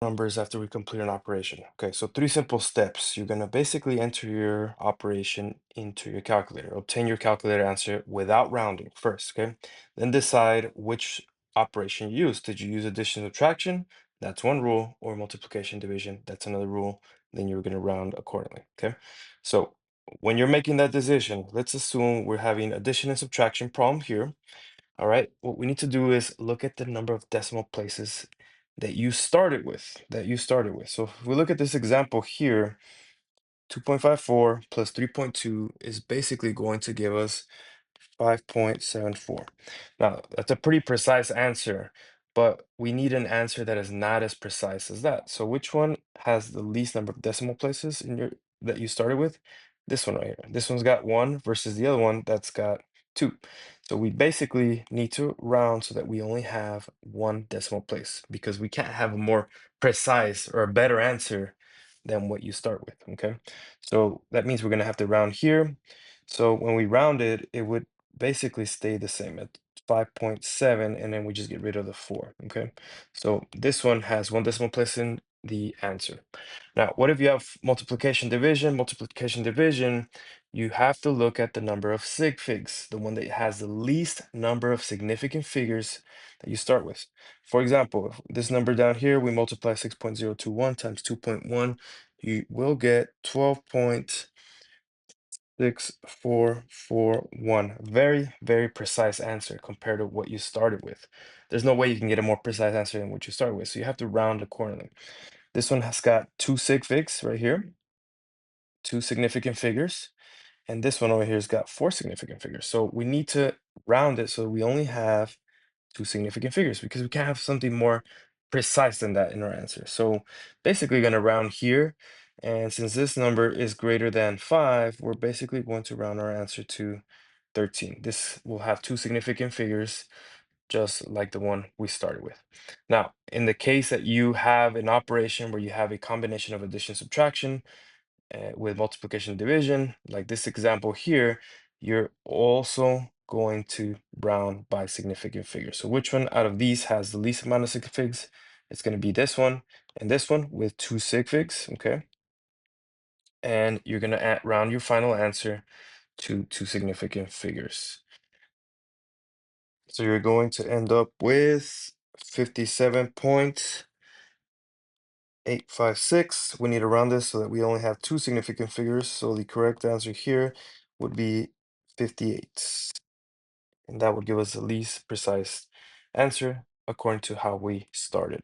numbers after we complete an operation. Okay, so three simple steps. You're gonna basically enter your operation into your calculator. Obtain your calculator answer without rounding first, okay? Then decide which operation you use. Did you use addition, subtraction? That's one rule, or multiplication, division, that's another rule. Then you're gonna round accordingly, okay? So when you're making that decision, let's assume we're having addition and subtraction problem here. All right, what we need to do is look at the number of decimal places that you started with. So if we look at this example here, 2.54 plus 3.2 is basically going to give us 5.74. Now, that's a pretty precise answer, but we need an answer that is not as precise as that. So which one has the least number of decimal places in your that you started with? This one right here. This one's got one versus the other one that's got two. So we basically need to round so that we only have one decimal place because we can't have a more precise or a better answer than what you start with, okay? So that means we're gonna have to round here. So when we round it, it would basically stay the same at 5.7, and then we just get rid of the 4, okay? So this one has one decimal place in the answer. Now, what if you have multiplication division? Multiplication division, you have to look at the number of sig figs, the one that has the least number of significant figures that you start with. For example, if this number down here, we multiply 6.021 times 2.1, you will get 12.6441. Very, very precise answer compared to what you started with. There's no way you can get a more precise answer than what you started with, so you have to round accordingly. This one has got two sig figs right here, two significant figures, and this one over here has got four significant figures. So we need to round it so we only have two significant figures because we can't have something more precise than that in our answer. So basically, we're going to round here. And since this number is greater than 5, we're basically going to round our answer to 13. This will have two significant figures, just like the one we started with. Now, in the case that you have an operation where you have a combination of addition subtraction, with multiplication and division, like this example here, you're also going to round by significant figures. So which one out of these has the least amount of sig figs? It's going to be this one and this one with two sig figs, okay? And you're going to round your final answer to two significant figures. So you're going to end up with 57.856. We need to round this so that we only have two significant figures. So the correct answer here would be 58. And that would give us the least precise answer according to how we started.